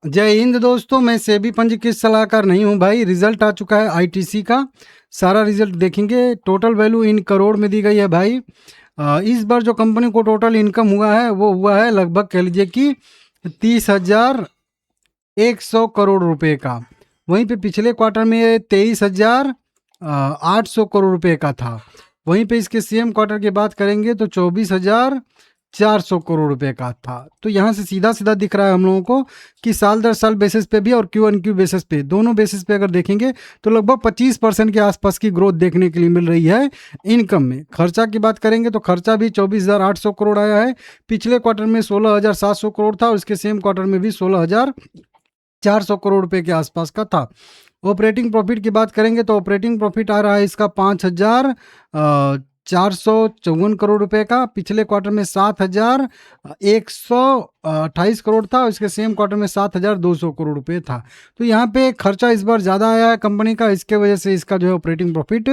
जय हिंद दोस्तों, मैं सेबी पंजीकृत सलाहकार नहीं हूं भाई। रिजल्ट आ चुका है आईटीसी का। सारा रिजल्ट देखेंगे। टोटल वैल्यू इन करोड़ में दी गई है भाई। इस बार जो कंपनी को टोटल इनकम हुआ है वो हुआ है लगभग कह लीजिए कि 30,100 करोड़ रुपए का। वहीं पे पिछले क्वार्टर में 23,800 करोड़ रुपए का था। वहीं पे इसके सेम क्वार्टर की बात करेंगे तो 24,400 करोड़ रुपए का था। तो यहाँ से सीधा सीधा दिख रहा है हम लोगों को कि साल दर साल बेसिस पे भी और क्यू एन क्यू बेसिस पे, दोनों बेसिस पे अगर देखेंगे तो लगभग 25% के आसपास की ग्रोथ देखने के लिए मिल रही है इनकम में। खर्चा की बात करेंगे तो खर्चा भी 24,800 करोड़ आया है। पिछले क्वार्टर में 16,700 करोड़ था और इसके सेम क्वार्टर में भी 16,400 करोड़ रुपए के आसपास का था। ऑपरेटिंग प्रॉफिट की बात करेंगे तो ऑपरेटिंग प्रॉफिट आ रहा है इसका 5,454 करोड़ रुपए का। पिछले क्वार्टर में 7,128 करोड़ था और इसके सेम क्वार्टर में 7,200 करोड़ रुपए था। तो यहाँ पे खर्चा इस बार ज़्यादा आया है कंपनी का, इसके वजह से इसका जो है ऑपरेटिंग प्रॉफिट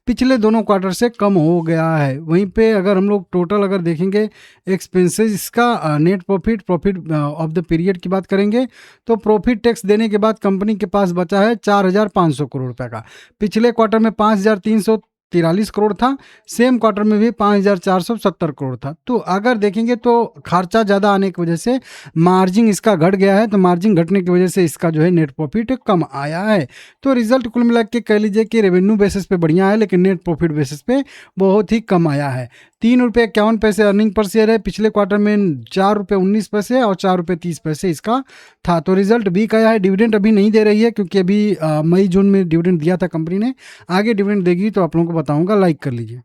पिछले दोनों क्वार्टर से कम हो गया है। वहीं पे अगर हम लोग टोटल अगर देखेंगे एक्सपेंसेस इसका net profit of the period की बात करेंगे तो प्रॉफिट टैक्स देने के बाद कंपनी के पास बचा है 4,500 करोड़ रुपए का। पिछले क्वार्टर में 5,343 करोड़ था, सेम क्वार्टर में भी 5,470 करोड़ था। तो अगर देखेंगे तो खर्चा ज़्यादा आने की वजह से मार्जिन इसका घट गया है। तो मार्जिन घटने की वजह से इसका जो है नेट प्रॉफिट कम आया है। तो रिजल्ट कुल मिला के कह लीजिए कि रेवेन्यू बेसिस पे बढ़िया है, लेकिन नेट प्रॉफिट बेसिस पे बहुत ही कम आया है। 3 रुपये 51 पैसे अर्निंग पर शेयर है। पिछले क्वार्टर में 4 रुपये 19 पैसे और 4 रुपये 30 पैसे इसका था। तो रिजल्ट वीक आया है। डिविडेंड अभी नहीं दे रही है क्योंकि अभी मई जून में डिविडेंड दिया था कंपनी ने। आगे डिविडेंड देगी तो आप लोगों को बताऊंगा। लाइक कर लीजिए।